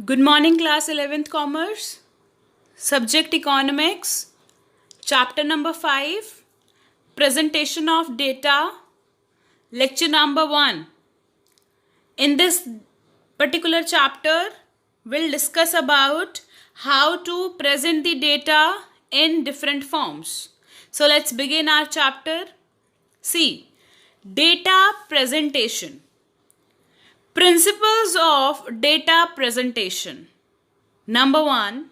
Good morning, class 11th Commerce. Subject Economics. Chapter number 5. Presentation of data. Lecture number 1. In this particular chapter, we'll discuss about how to present the data in different forms. So let's begin our chapter. See, data presentation. Principles of data presentation. Number 1.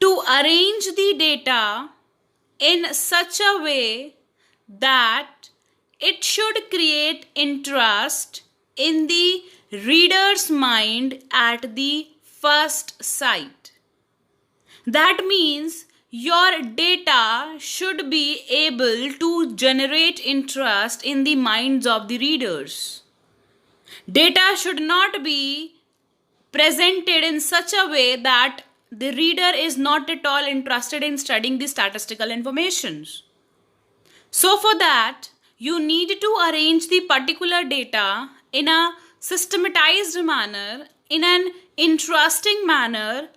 To arrange the data in such a way that it should create interest in the reader's mind at the first sight. That means your data should be able to generate interest in the minds of the readers. Data should not be presented in such a way that the reader is not at all interested in studying the statistical information. So for that, you need to arrange the particular data in a systematized manner, in an interesting manner,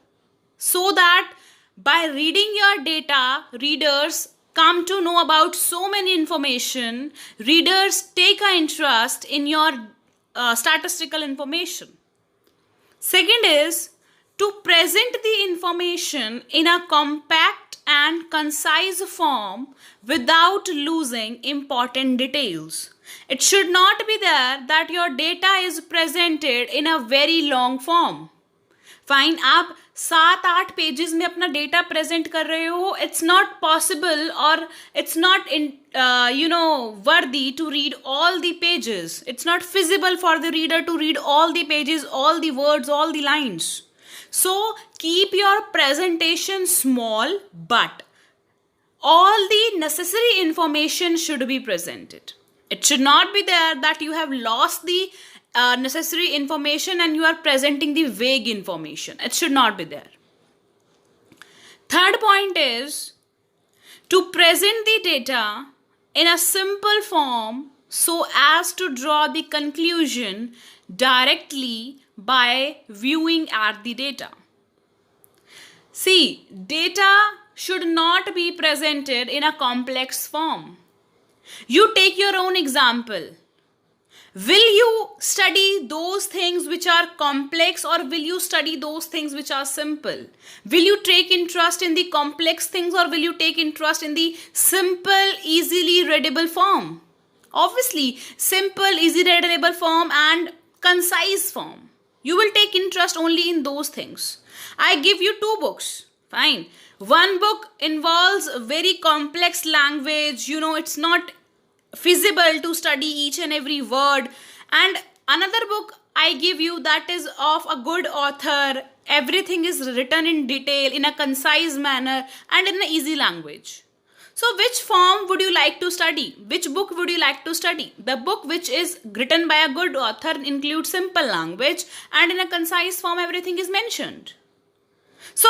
so that by reading your data, readers come to know about so many information, readers take an interest in your statistical information. Second is to present the information in a compact and concise form without losing important details. It should not be there that your data is presented in a very long form. Fine, आप 7-8 pages में अपना data present कर रहे हो. It's not possible और it's not worthy to read all the pages. It's not feasible for the reader to read all the pages, all the words, all the lines. So keep your presentation small, but all the necessary information should be presented. It should not be there that you have lost the necessary information and you are presenting the vague information. It should not be there. Third point is to present the data in a simple form so as to draw the conclusion directly by viewing at the data. See, data should not be presented in a complex form. You take your own example. Will you study those things which are complex or will you study those things which are simple? Will you take interest in the complex things or will you take interest in the simple, easily readable form? Obviously, simple, easy readable form and concise form. You will take interest only in those things. I give you 2 books. Fine. One book involves very complex language. It's not feasible to study each and every word, and another book I give you that is of a good author. Everything is written in detail, in a concise manner and in an easy language. So which form would you like to study? Which book would you like to study? The book which is written by a good author includes simple language and in a concise form everything is mentioned. So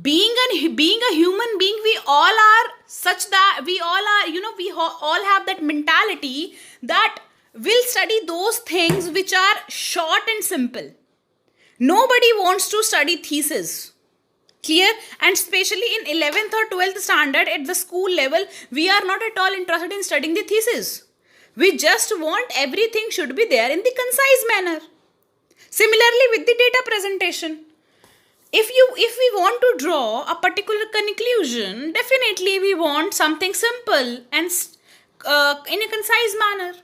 being a human being, we all are such that we all have that mentality that we'll study those things which are short and simple. Nobody wants to study thesis. Clear? And especially in 11th or 12th standard at the school level, we are not at all interested in studying the thesis. We just want everything should be there in the concise manner. Similarly with the data presentation. If we want to draw a particular conclusion, definitely we want something simple and in a concise manner.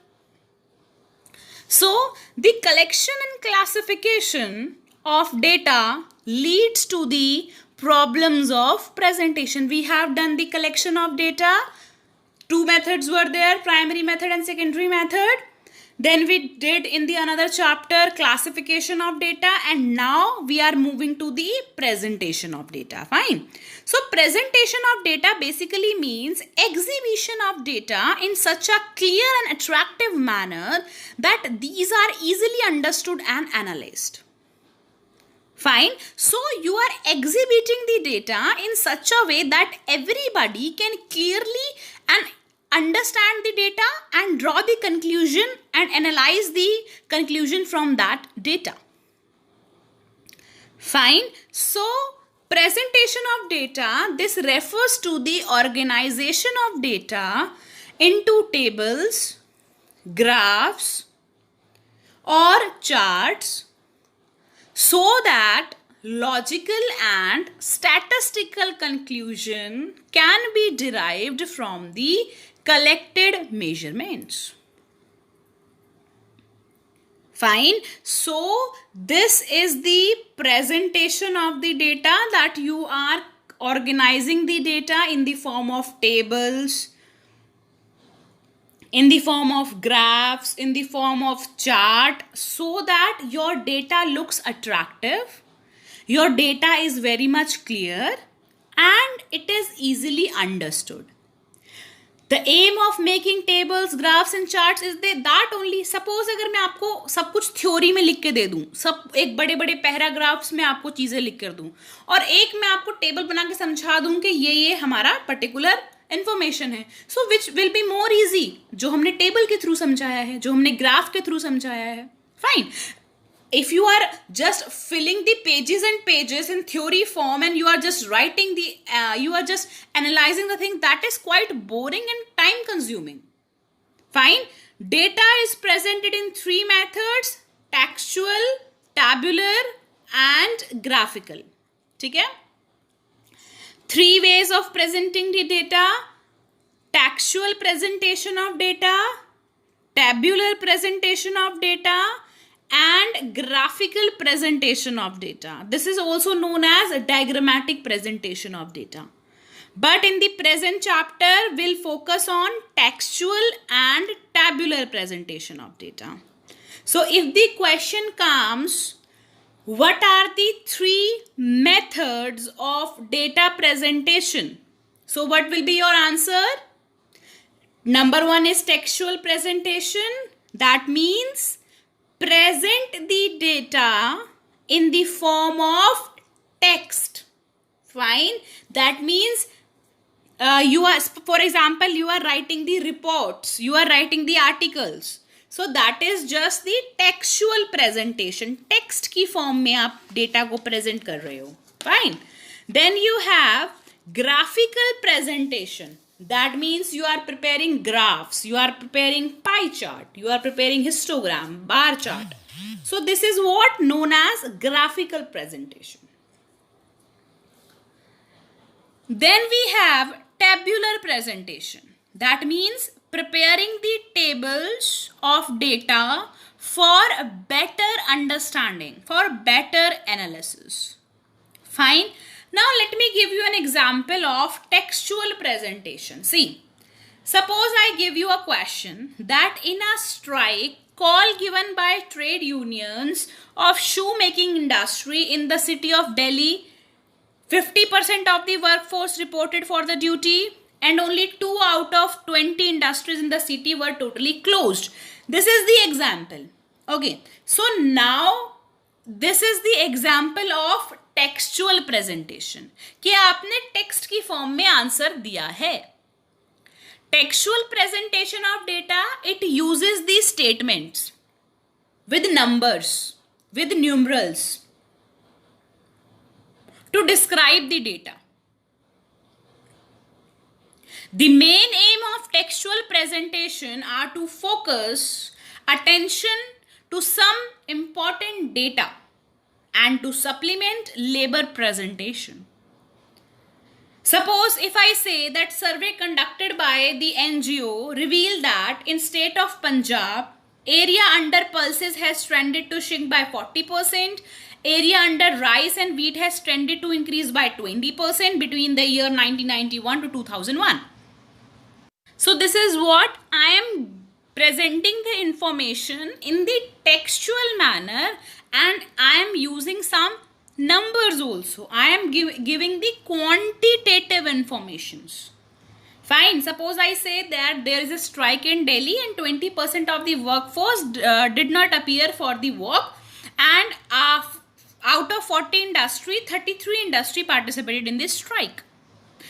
So, the collection and classification of data leads to the problems of presentation. We have done the collection of data. 2 methods were there, primary method and secondary method. Then we did in the another chapter classification of data, and now we are moving to the presentation of data. Fine. So presentation of data basically means exhibition of data in such a clear and attractive manner that these are easily understood and analyzed. Fine. So you are exhibiting the data in such a way that everybody can clearly and understand the data and draw the conclusion and analyze the conclusion from that data. Fine. So, presentation of data, this refers to the organization of data into tables, graphs, or charts so that logical and statistical conclusion can be derived from the collected measurements. Fine. So, this is the presentation of the data, that you are organizing the data in the form of tables, in the form of graphs, in the form of chart, so that your data looks attractive, your data is very much clear, and it is easily understood. The aim of making tables, graphs and charts is that only. Suppose अगर मैं आपको सब कुछ theory में लिख के दे दूं, सब एक बड़े बड़े पैराग्राफ्स में आपको चीज़ें लिख कर दूं, और एक मैं आपको टेबल बना के समझा दूं कि ये हमारा पर्टिकुलर इन्फॉर्मेशन है, so which will be more easy, जो हमने टेबल के थ्रू समझाया है, जो हमने ग्राफ के थ्रू समझाया है. Fine. If you are just filling the pages and pages in theory form and you are just writing you are just analyzing the thing, that is quite boring and time consuming. Fine. Data is presented in three methods: textual, tabular and graphical. ठीक है? Three ways of presenting the data: textual presentation of data, tabular presentation of data, and graphical presentation of data. This is also known as a diagrammatic presentation of data. But in the present chapter, we'll focus on textual and tabular presentation of data. So if the question comes, what are the three methods of data presentation? So what will be your answer? Number one is textual presentation. That means present the data in the form of text. Fine. That means you are, for example, you are writing the reports, you are writing the articles. So that is just the textual presentation. Text की form में आप data को present कर रहे हो. Fine. Then you have graphical presentation. That means you are preparing graphs, you are preparing pie chart, you are preparing histogram, bar chart. So this is what known as graphical presentation. Then we have tabular presentation. That means preparing the tables of data for better understanding, for better analysis. Fine. Now let me give you an example of textual presentation. See, suppose I give you a question that in a strike call given by trade unions of shoemaking industry in the city of Delhi, 50% of the workforce reported for the duty and only 2 out of 20 industries in the city were totally closed. This is the example. Okay, so now this is the example of textual presentation कि आपने text की form में answer दिया है. Textual presentation of data, it uses the statements with numbers, with numerals to describe the data. The main aim of textual presentation are to focus attention to some important data and to supplement labor presentation. Suppose if I say that survey conducted by the NGO revealed that in state of Punjab, area under pulses has trended to shrink by 40%, area under rice and wheat has trended to increase by 20% between the year 1991 to 2001. So this is what I am presenting the information in the textual manner, and I am using some numbers also. I am giving the quantitative informations. Fine. Suppose I say that there is a strike in Delhi and 20% of the workforce did not appear for the work, and out of 40 industry, 33 industry participated in this strike.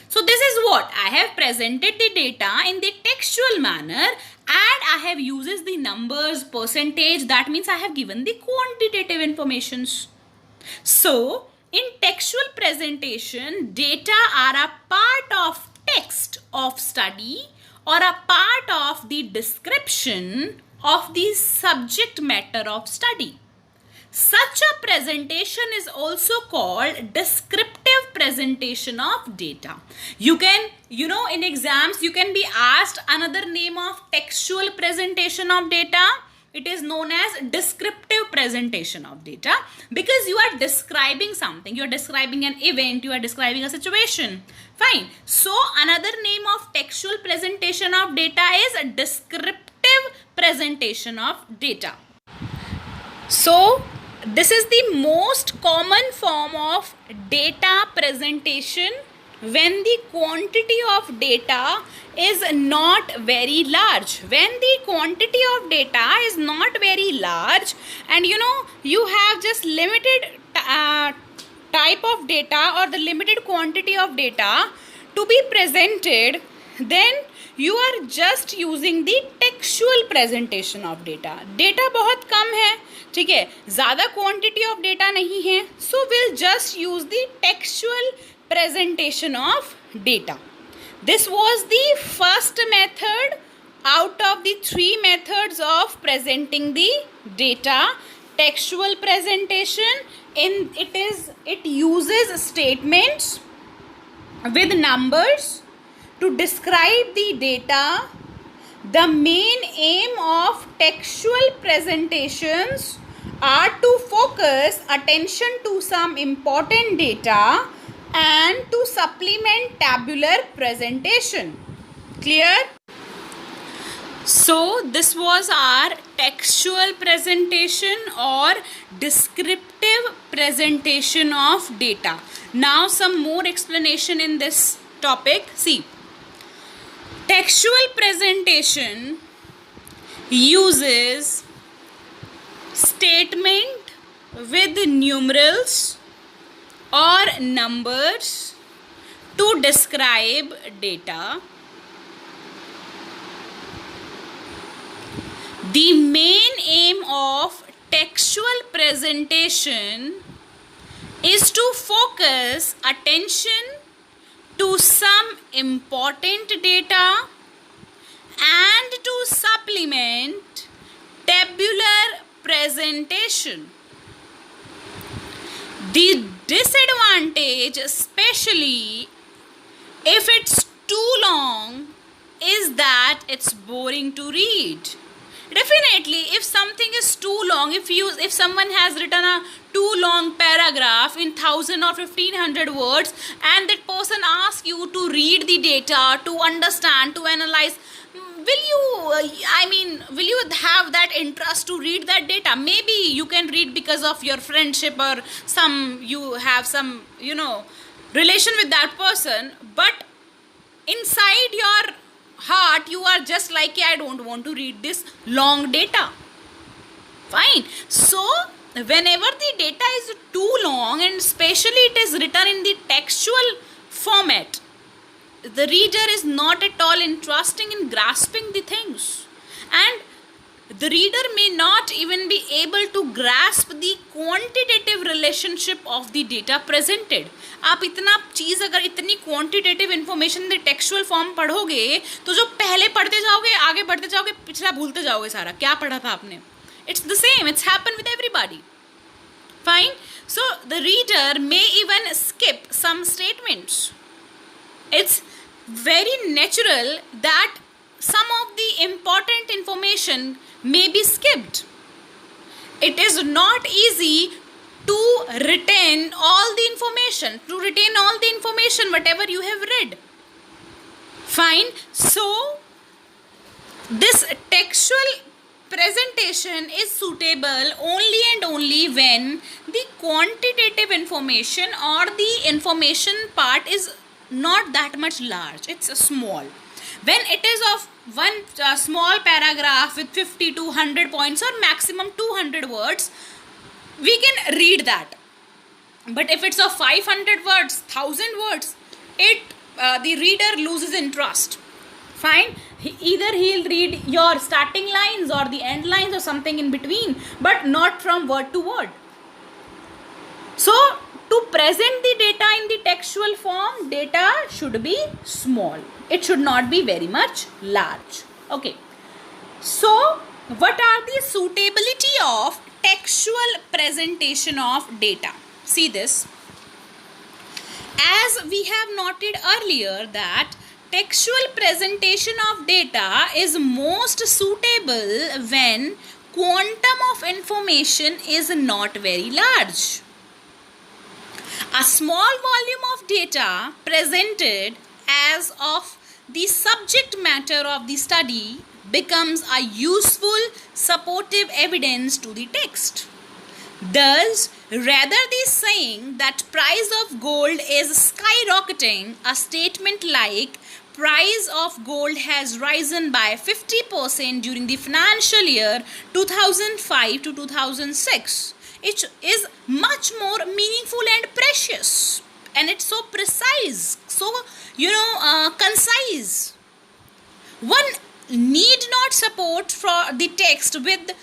So this is what I have presented the data in the textual manner, and I have uses the numbers, percentage. That means I have given the quantitative informations. So In textual presentation, data are a part of text of study or a part of the description of the subject matter of study. Such a presentation is also called descriptive presentation of data. You can, in exams, you can be asked another name of textual presentation of data. It is known as descriptive presentation of data because you are describing something. You are describing an event. You are describing a situation. Fine. So, another name of textual presentation of data is descriptive presentation of data. So, this is the most common form of data presentation when the quantity of data is not very large. When the quantity of data is not very large and you have just limited type of data or the limited quantity of data to be presented, then you are just using the textual presentation of data. Data बहुत कम है, ठीक है, ज़्यादा quantity of data नहीं है, so we'll just use the textual presentation of data. This was the first method out of the three methods of presenting the data. Textual presentation, it uses statements with numbers to describe the data. The main aim of textual presentations are to focus attention to some important data and to supplement tabular presentation. Clear? So this was our textual presentation or descriptive presentation of data. Now some more explanation in this topic. See, textual presentation uses statement with numerals or numbers to describe data. The main aim of textual presentation is to focus attention to some important data and to supplement tabular presentation. The disadvantage, especially if it's too long, is that it's boring to read. Definitely, if something is too long, if someone has written a too long paragraph in 1000 or 1500 words and that person asks you to read the data, to understand, to analyze, will you have that interest to read that data? Maybe you can read because of your friendship or you have some relation with that person, but inside your heart you are just like, I don't want to read this long data. Fine. So whenever the data is too long and especially it is written in the textual format, the reader is not at all interested in grasping the things, and the reader may not even be able to grasp the quantitative relationship of the data presented. आप इतना चीज़ अगर इतनी quantitative information the textual form पढ़ोगे तो जो पहले पढ़ते जाओगे आगे बढ़ते जाओगे पिछला भूलते जाओगे सारा क्या पढ़ा था आपने. It's the same. It's happened with everybody. Fine. So the reader may even skip some statements. It's very natural that some of the important information may be skipped. It is not easy to retain all the information, whatever you have read. Fine. So this textual presentation is suitable only and only when the quantitative information or the information part is not that much large. It's small. When it is of one small paragraph with 50 to 100 points or maximum 200 words, we can read that. But if it's of 500 words, 1000 words, the reader loses interest. Fine. Either he'll read your starting lines or the end lines or something in between, but not from word to word. So to present the data in the textual form, data should be small. It should not be very much large. Okay. So, what are the suitability of textual presentation of data? See this. As we have noted earlier that textual presentation of data is most suitable when quantum of information is not very large. A small volume of data presented as of the subject matter of the study becomes a useful supportive evidence to the text. Thus, rather than saying that price of gold is skyrocketing, a statement like price of gold has risen by 50% during the financial year 2005 to 2006. It is much more meaningful and precious, and it's so precise, so concise. One need not support for the text with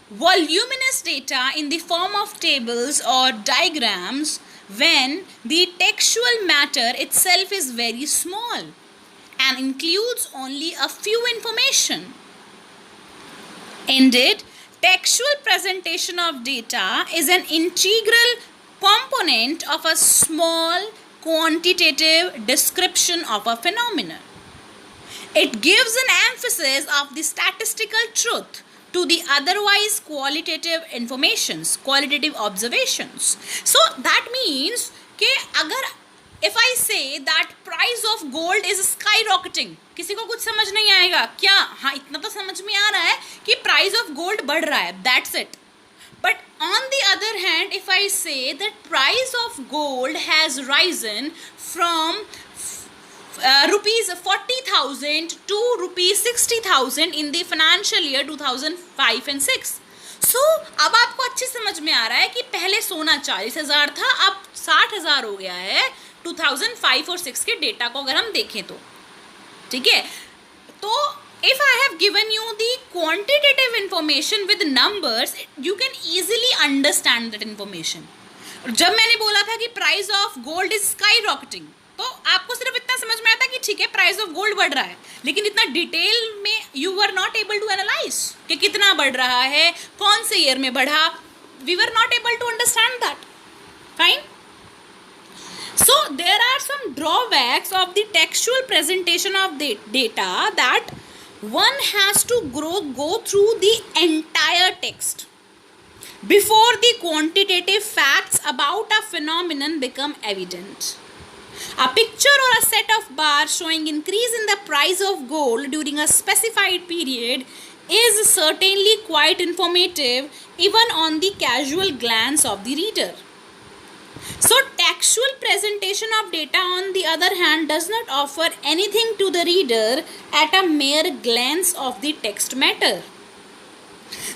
voluminous data in the form of tables or diagrams when the textual matter itself is very small and includes only a few information. Indeed, textual presentation of data is an integral component of a small quantitative description of a phenomenon. It gives an emphasis of the statistical truth to the otherwise qualitative informations, qualitative observations. So that means that if I say that price of gold is skyrocketing, किसी को कुछ समझ नहीं आएगा क्या? हाँ, इतना तो समझ में आ रहा है कि price of gold बढ़ रहा है, that's it. But on the other hand, if I say that price of gold has risen from rupees 40,000 to rupees 60,000 in the financial year 2005 and 6. So, अब आपको अच्छी समझ में आ रहा है कि पहले सोना 40,000 था, अब 60,000 हो गया है 2005 और 6 के डेटा को अगर हम देखें तो, ठीक है? तो if I have given you the quantitative information with numbers, you can easily understand that information. जब मैंने बोला था कि price of gold is skyrocketing, तो आपको सिर्फ इतना समझ में आता कि ठीक है प्राइस ऑफ गोल्ड बढ़ रहा है, लेकिन इतना डिटेल में you were not able to analyse कि कितना बढ़ रहा है, कौन से ईयर में बढ़ा. We were not able to understand that. Fine. So there are some drawbacks of the textual presentation of the data that one has to go through the entire text before the quantitative facts about a phenomenon become evident. A picture or a set of bars showing increase in the price of gold during a specified period is certainly quite informative even on the casual glance of the reader. So, textual presentation of data on the other hand does not offer anything to the reader at a mere glance of the text matter.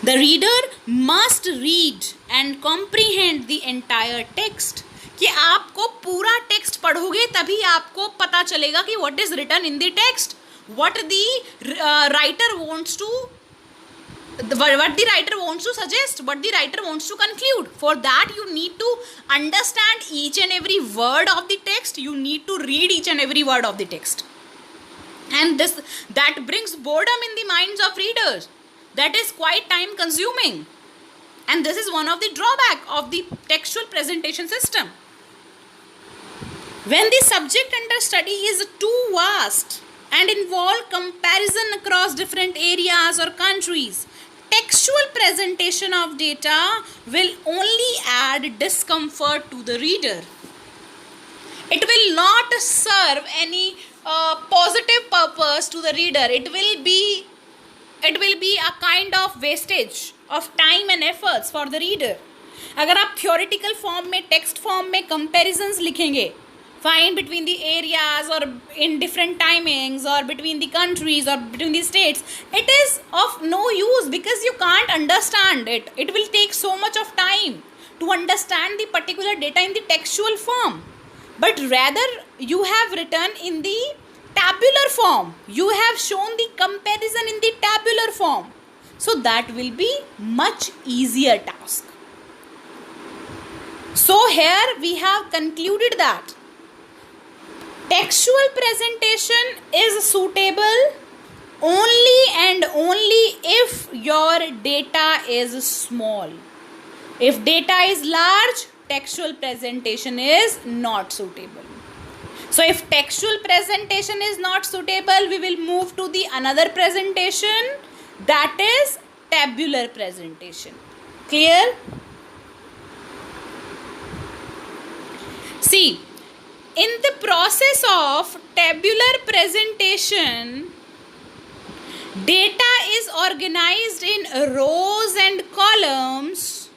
The reader must read and comprehend the entire text. कि आपको पूरा text पढ़ोगे तभी आपको पता चलेगा कि what is written in the text, what the writer wants to suggest, what the writer wants to conclude. For that you need to understand each and every word of the text, you need to read each and every word of the text, and that brings boredom in the minds of readers. That is quite time consuming, and this is one of the drawback of the textual presentation system. When the subject under study is too vast and involve comparison across different areas or countries, textual presentation of data will only add discomfort to the reader. It will not serve any positive purpose to the reader. It will be a kind of wastage of time and efforts for the reader. अगर आप theoretical form में, text form में comparisons लिखेंगे, find between the areas or in different timings or between the countries or between the states, it is of no use because you can't understand it. It will take so much of time to understand the particular data in the textual form. But rather you have written in the tabular form. You have shown the comparison in the tabular form. So that will be much easier task. So here we have concluded that textual presentation is suitable only and only if your data is small. If data is large, textual presentation is not suitable. So if textual presentation is not suitable, we will move to the another presentation, that is tabular presentation. Clear? See, in the process of tabular presentation, data is organized in rows and columns.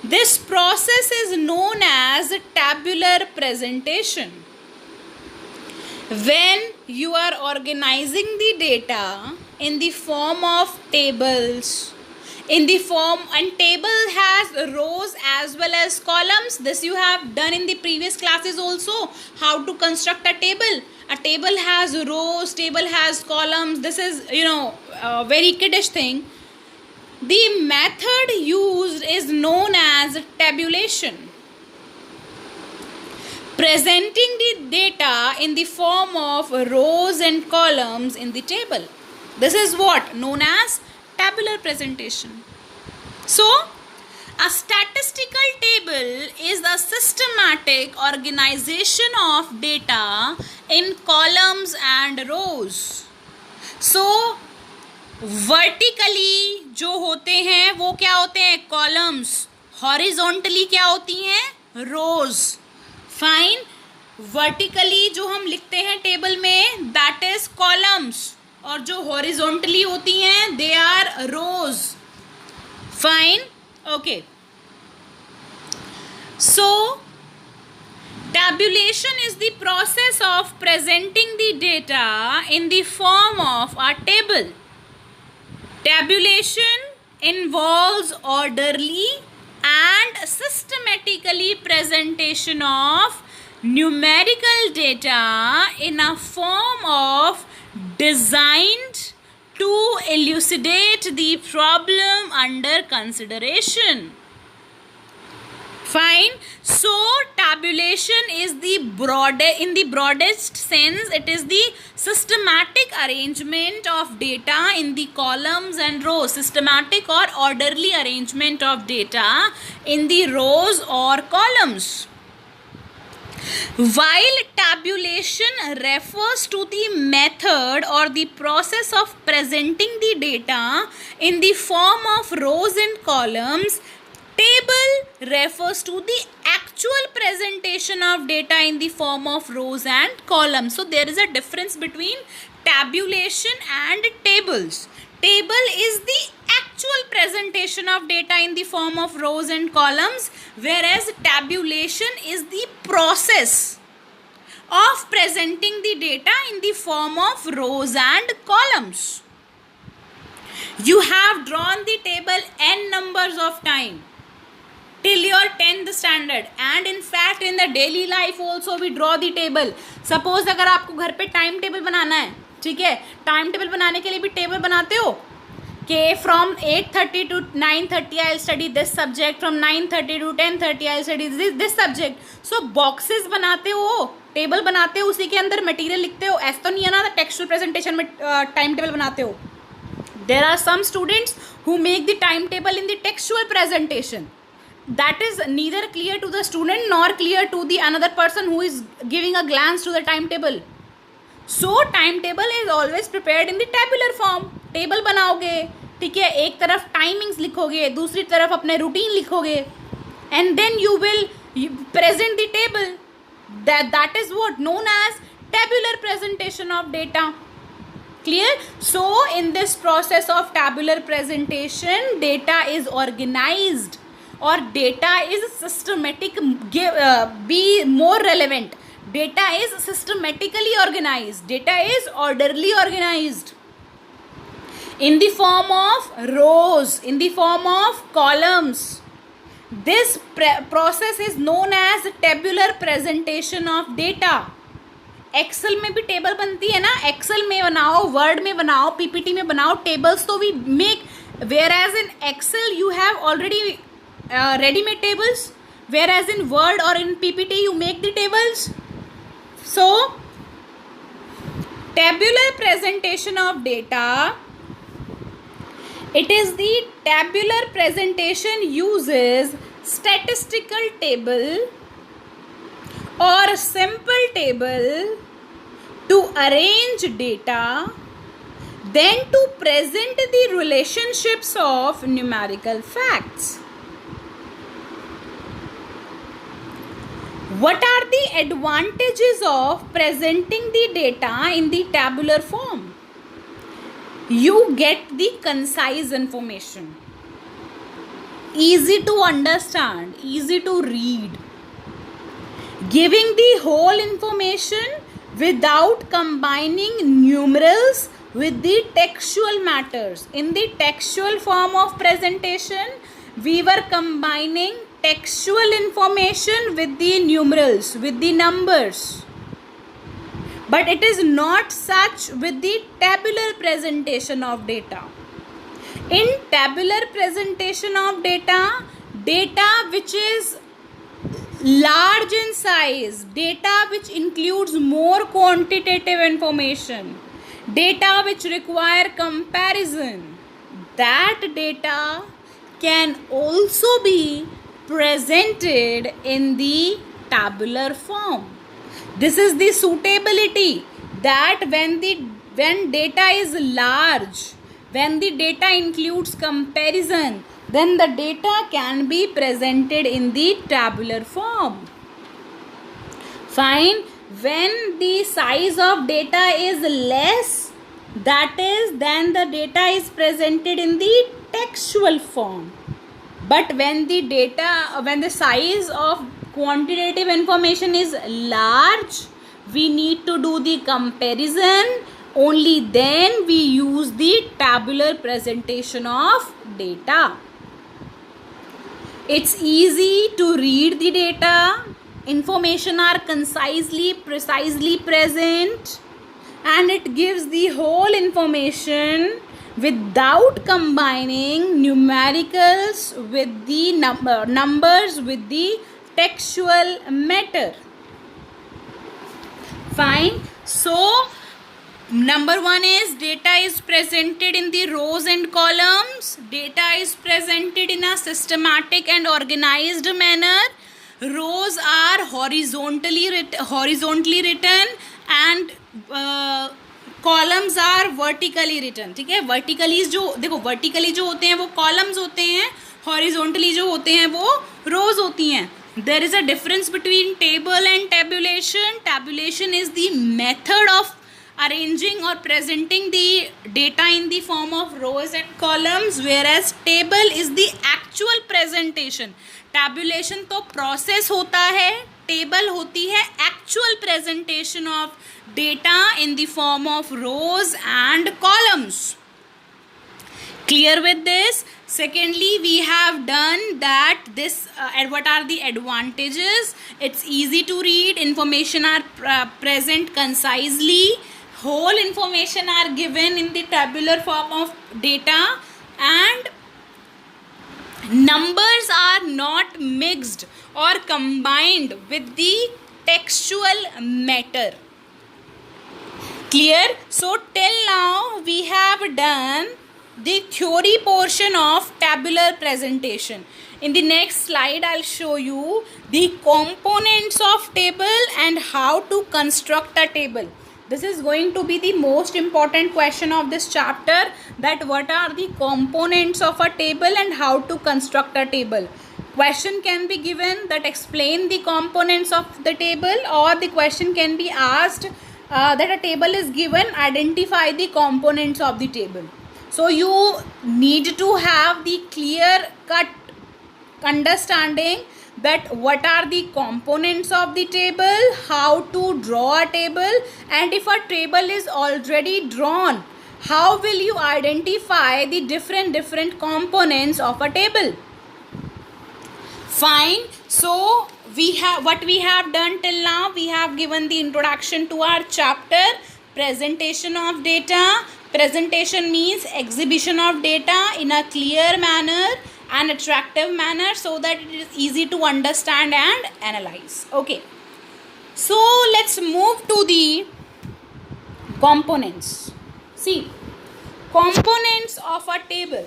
This process is known as tabular presentation. When you are organizing the data in the form of tables, and table has rows as well as columns. This you have done in the previous classes also, how to construct a table. A table has rows, table has columns. This is, a very kiddish thing. The method used is known as tabulation. Presenting the data in the form of rows and columns in the table. This is what known as tabular presentation. So, a statistical table is the systematic organization of data in columns and rows. So, vertically जो होते हैं वो क्या होते हैं? columns. horizontally क्या होती हैं? rows. फाइन. वर्टिकली जो हम लिखते हैं टेबल में दैट इज कॉलम्स, और जो हॉरिजॉन्टली होती हैं they are rows. Fine. Okay. So tabulation is the process of presenting the data in the form of a table. Tabulation involves orderly and systematically presentation of numerical data in a form of designed to elucidate the problem under consideration. Fine. So tabulation is in the broadest sense, it is the systematic arrangement of data in the columns and rows. Systematic or orderly arrangement of data in the rows or columns. While tabulation refers to the method or the process of presenting the data in the form of rows and columns, table refers to the actual presentation of data in the form of rows and columns. So there is a difference between tabulation and tables. Table is the actual presentation of data in the form of rows and columns, whereas tabulation is the process of presenting the data in the form of rows and columns. You have drawn the table n numbers of time till your 10th standard, and in fact in the daily life also we draw the table. Suppose अगर आपको घर पे time table बनाना है, ठीक है, time table बनाने के लिए भी टेबल बनाते हो कि from 8:30 to 9:30 I'll study this subject, from 9:30 to 10:30 I'll study this subject. So boxes बनाते हो, टेबल बनाते हो, उसी के अंदर मटेरियल लिखते हो. ऐसा तो नहीं है ना टेक्सचुअल प्रेजेंटेशन में टाइम टेबल बनाते हो. There are some students who make the timetable in the textual presentation. That is neither clear to the student nor clear to the another person who is giving a glance to the timetable. So timetable is always prepared in the tabular form. Table बनाओगे, ठीक है, एक तरफ timings लिखोगे, दूसरी तरफ अपने routine लिखोगे, and then you will present the table. That is what known as tabular presentation of data. Clear? So in this process of tabular presentation, data is organized or data is systematic. Be more relevant. Data is systematically organized. Data is orderly organized in the form of rows, in the form of columns. This process is known as tabular presentation of data. Excel में भी table बनती है ना, Excel में बनाओ, word में बनाओ, PPT में बनाओ टेबल्स, तो we make, whereas in Excel you have already readymade tables, whereas in Word or in PPT you make the tables. So tabular presentation of data, it is the tabular presentation uses statistical table or simple table to arrange data, then to present the relationships of numerical facts. What are the advantages of presenting the data in the tabular form? You get the concise information, easy to understand, easy to read, giving the whole information without combining numerals with the textual matters. In the textual form of presentation, we were combining textual information with the numerals, with the numbers. But it is not such with the tabular presentation of data. In tabular presentation of data, data which is large in size, data which includes more quantitative information, data which require comparison, that data can also be presented in the tabular form. This is the suitability, that when data is large, when the data includes comparison, then the data can be presented in the tabular form. Fine. When the size of data is less, that is, then the data is presented in the textual form. But when the size of quantitative information is large, we need to do the comparison. Only then we use the tabular presentation of data. It's easy to read the data. Information are concisely, precisely present, and it gives the whole information without combining numericals with the numbers with the textual matter. Fine. So number one is data is presented in the rows and columns. Data is presented in a systematic and organized manner. Rows are horizontally written and columns are vertically written. ठीक है, vertically जो देखो, vertically जो होते हैं वो columns होते हैं, हॉरिजॉन्टली जो होते हैं वो रोज होती हैं. There is a difference between table and tabulation. Tabulation is the method of arranging or presenting the data in the form of rows and columns, whereas table is the actual presentation. tabulation तो process होता है, table होती है actual presentation of data in the form of rows and columns. Clear with this? Secondly, we have done that this what are the advantages? It's easy to read, information are present concisely, whole information are given in the tabular form of data, and numbers are not mixed or combined with the textual matter. Clear? So till now we have done the theory portion of tabular presentation. In the next slide I'll show you the components of table and how to construct a table. This is going to be the most important question of this chapter, that what are the components of a table and how to construct a table. Question can be given that explain the components of the table, or the question can be asked that a table is given, identify the components of the table. So you need to have the clear cut understanding that what are the components of the table, how to draw a table, and if a table is already drawn, how will you identify the different components of a table. Fine. So what we have done till now, we have given the introduction to our chapter, presentation of data. Presentation means exhibition of data in a clear manner, an attractive manner so that it is easy to understand and analyze. Okay, so let's move to the components. See, components of a table.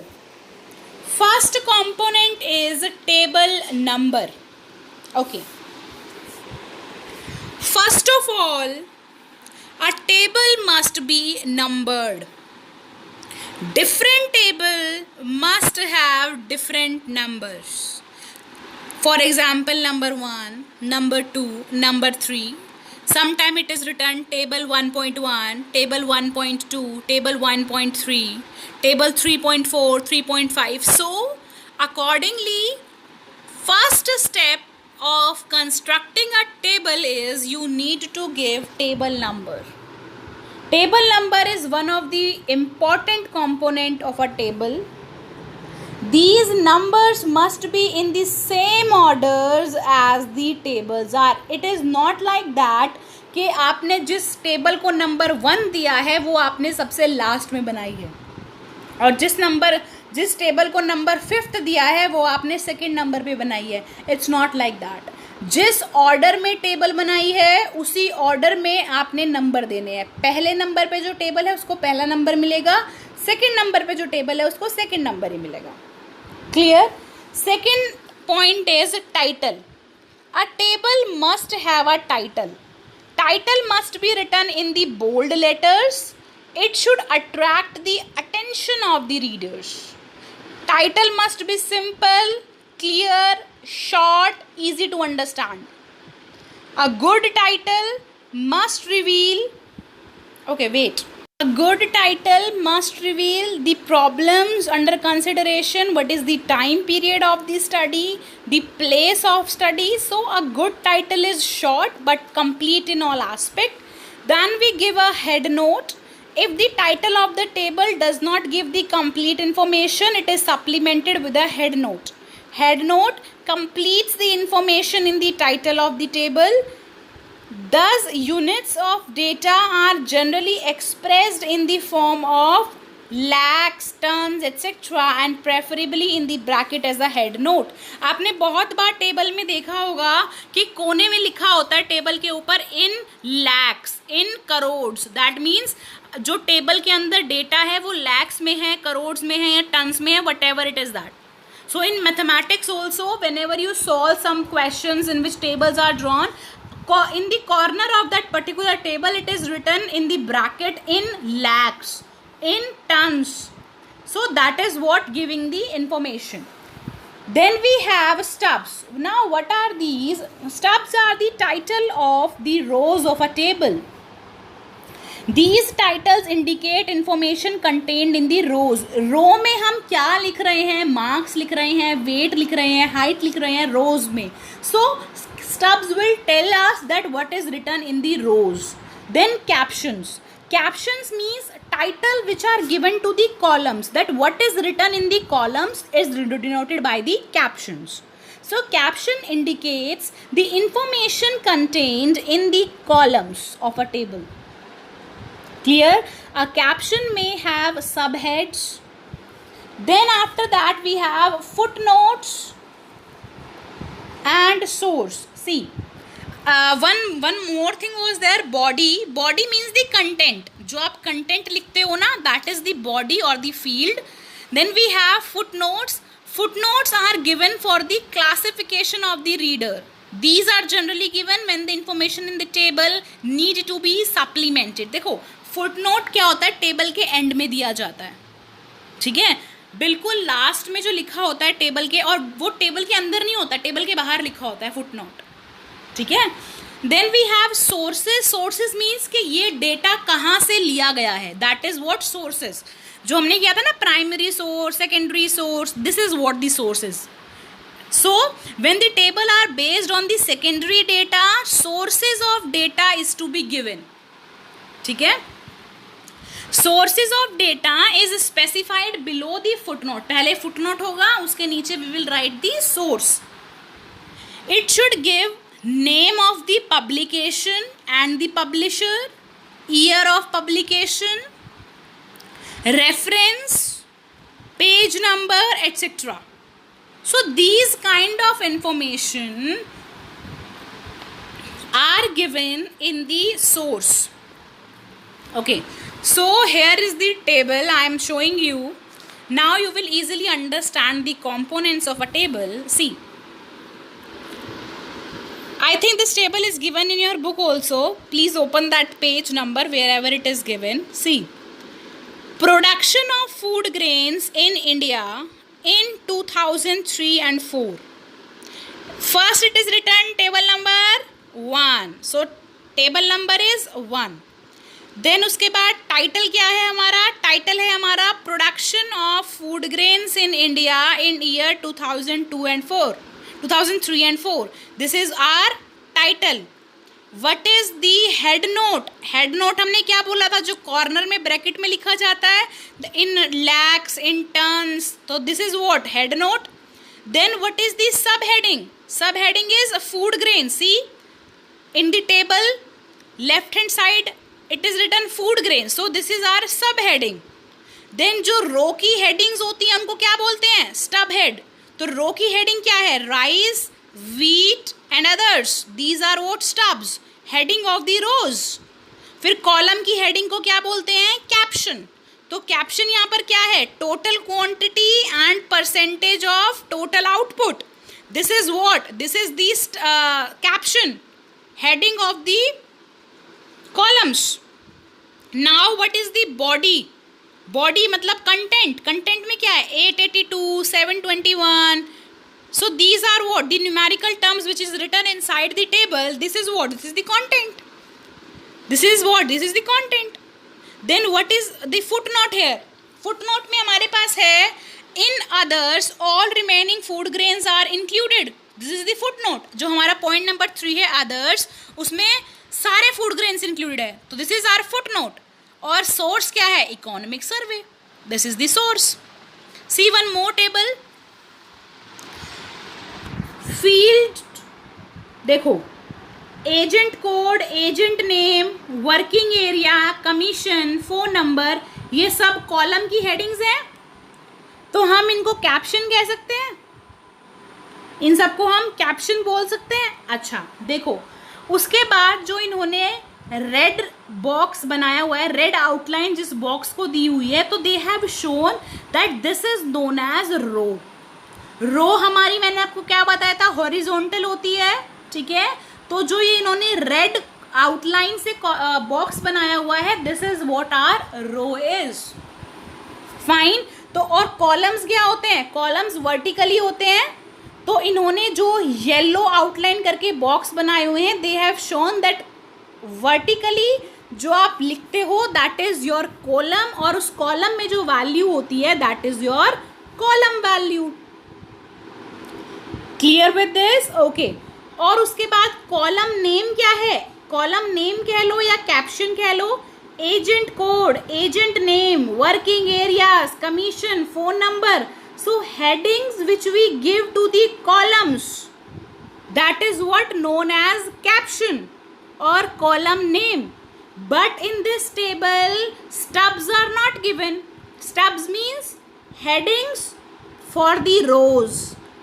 First component is table number. Okay, first of all, a table must be numbered. Different table must have different numbers. For example, number 1, number 2, number 3. Sometime it is written table 1.1, table 1.2, table 1.3, table 3.4, 3.5. So, accordingly, first step of constructing a table is you need to give table number. Table number is one of the important component of a table. These numbers must be in the same orders as the tables are. It is not like that कि आपने जिस table को number 1 दिया है वो आपने सबसे last में बनाई है, और जिस टेबल को नंबर 5th दिया है वो आपने सेकंड नंबर पे बनाई है. It's not like that. जिस ऑर्डर में टेबल बनाई है उसी ऑर्डर में आपने नंबर देने हैं. पहले नंबर पे जो टेबल है उसको पहला नंबर मिलेगा, सेकंड नंबर पे जो टेबल है उसको सेकंड नंबर ही मिलेगा. Clear? Second point is title. A table must have a title. Title must be written in the bold letters. It should attract the attention of the readers. Title must be simple, clear, short, easy to understand. A good title must reveal. Okay, wait. A good title must reveal the problems under consideration, what is the time period of the study, the place of study. So a good title is short but complete in all aspects. Then we give a head note. If the title of the table does not give the complete information, it is supplemented with a head note. Head note completes the information in the title of the table. Thus, units of data are generally expressed in the form of lakhs, tons, etc. and preferably in the bracket as a head note. आपने बहुत बार table में देखा होगा कि कोने में लिखा होता है टेबल के ऊपर इन लैक्स, इन करोड्स. दैट मीन्स जो टेबल के अंदर डेटा है वो लैक्स में है, करोड्स में है या टन्स में है, what ever it is that. So in mathematics also, whenever you solve some questions in which tables are drawn, in the corner of that particular table it is written in the bracket in lakhs, in tons. So that is what giving the information. Then we have stubs. Now what are these? Stubs are the title of the rows of a table. These titles indicate information contained in the rows. रो में हम क्या लिख रहे हैं? Marks लिख रहे हैं, wait लिख रहे हैं, हाइट लिख रहे हैं रोज में. So stubs will tell us that what is written in the rows. Then captions. Captions means title which are given to the columns. That what is written in the columns is denoted by the captions. So caption indicates the information contained in the columns of a table. Clear? A caption may have subheads. Then after that we have footnotes and source. See, one more thing was there. Body means the content. जो आप content लिखते हो ना, that is the body or the field. Then we have footnotes. Footnotes are given for the classification of the reader. These are generally given when the information in the table need to be supplemented. देखो footnote क्या होता है? Table के and में दिया जाता है. ठीक है, बिल्कुल लास्ट में जो लिखा होता है टेबल के, और वो टेबल के अंदर नहीं होता, टेबल के बाहर लिखा होता है फुटनोट. ठीक है. Then we have sources. Sources means कि ये डेटा कहाँ से लिया गया है. That is what sources. जो हमने किया था ना, primary source, secondary source, this is what the sources. So when the table are based on the secondary data, sources of data is to be given. ठीक है. Sources of data is specified below the footnote. पहले footnote होगा, उसके नीचे we will write the source. It should give name of the publication and the publisher, year of publication, reference, page number, etc. So these kind of information are given in the source. Okay, so here is the table I am showing you. Now you will easily understand the components of a table. See, I think this table is given in your book also. Please open that page number wherever it is given. See, production of food grains in India in 2003 and 4. First it is written table number 1. So table number is 1. Then उसके बाद title क्या है हमारा? Title है हमारा production of food grains in India in year 2003 and 4. This is our title. What is the head note? Head note हमने क्या बोला था, जो कॉर्नर में ब्रैकेट में लिखा जाता है इन लैक्स, इन टन्स. तो this is what head note. Then what is the sub heading? Sub heading is food grain. See in the table left hand side it is written food grain. So this is our sub heading. Then जो row की headings होती हैं उनको क्या बोलते हैं? Stub head. तो रो की हेडिंग क्या है? Rice, wheat and others. These are what stubs. Heading of the rows. फिर कॉलम की हेडिंग को क्या बोलते हैं? कैप्शन. तो कैप्शन यहाँ पर क्या है? Total quantity and percentage of total output. This is what? This is the caption, heading of the columns. Now what is the body? Body मतलब कंटेंट. कंटेंट में क्या है? 882, 721. So these are what? The numerical terms which is written inside the table. This is what? This is the content. This is what? This is the content. Then what is the footnote here? Footnote में हमारे पास है in others all remaining food grains are included. This is the footnote. जो हमारा point number 3 है others, उसमें सारे food grains included है. तो this is our footnote. और source क्या है? Economic survey. This is the source. See one more table. Field देखो, agent code, agent name, working area, commission, phone number, ये सब कॉलम की हेडिंग्स हैं. तो हम इनको कैप्शन कह सकते हैं. इन सबको हम कैप्शन बोल सकते हैं. अच्छा देखो, उसके बाद जो इन्होंने रेड बॉक्स बनाया हुआ है, रेड आउटलाइन जिस बॉक्स को दी हुई है, तो they have shown that this is known as row. Row हमारी, मैंने आपको क्या बताया था, हॉरिजॉन्टल होती है. ठीक है, तो जो ये इन्होंने रेड आउटलाइन से बॉक्स बनाया हुआ है, this is what are row is. Fine. तो और कॉलम्स क्या होते हैं? कॉलम्स वर्टिकली होते हैं. तो इन्होंने जो येलो आउटलाइन करके बॉक्स बनाए हुए हैं, दे हैव शोन दैट वर्टिकली जो आप लिखते हो दैट इज योर कॉलम, और उस कॉलम में जो वैल्यू होती है that is your column value. Clear with this? Okay. और उसके बाद कॉलम नेम क्या है? कॉलम नेम कह लो या कैप्शन कह लो. Agent code, agent name, working areas, commission, phone number. So headings which we give to the columns, that is what known as caption और column name. But in this table stubs are not given. Stubs means headings for the rows.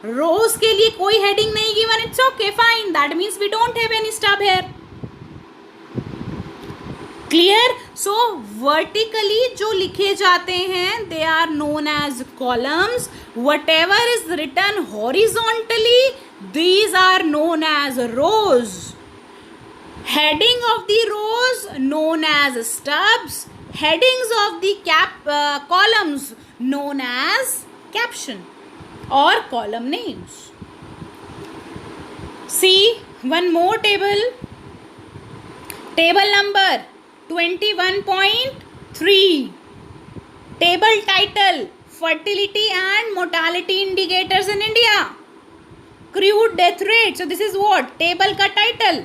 Rows के लिए कोई heading नहीं given. It's okay, fine. That means we don't have any stub here. Clear? So vertically जो लिखे जाते हैं they are known as columns. Whatever is written horizontally these are known as rows. Heading of the rows known as stubs. Headings of the columns known as caption or column names. See one more table. Table number 21.3. Table title: Fertility and Mortality Indicators in India. Crude death rate. So this is what? Table ka title.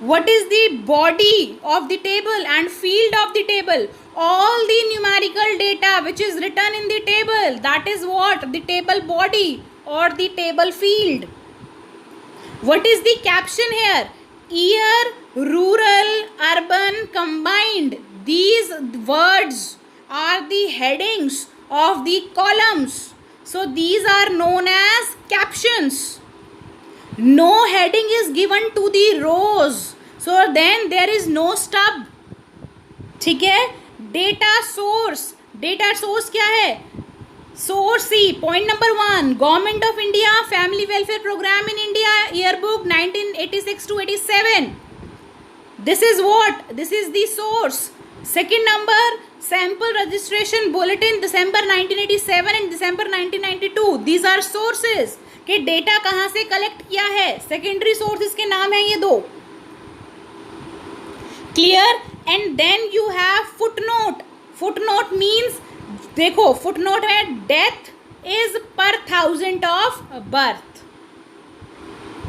What is the body of the table and field of the table? All the numerical data which is written in the table, that is what? The table body or the table field. What is the caption here? Year, rural, urban combined. These words are the headings of the columns. So these are known as captions. No heading is given to the rows. So then there is no stub. ठीक है. Data source. Data source क्या है? Source C. Point number 1. Government of India Family Welfare Program in India Yearbook 1986 to 87. This is what? This is the source. Second number, Sample Registration Bulletin December 1987 and December 1992. These are sources. कि data कहाँ से collect किया है. Secondary sources के नाम है ये दो. Clear. And then you have footnote. Footnote means, देखो फुटनोट है death is per 1000 of birth.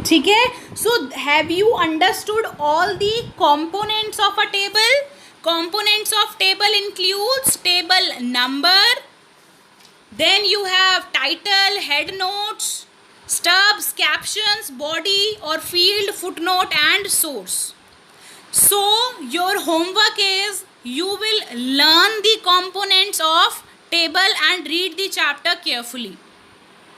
ठीक है. So have you understood all the components of a table. Components of table includes table number, then you have title, head notes, stubs, captions, body or field, footnote and source. So your homework is you will learn the components of table and read the chapter carefully.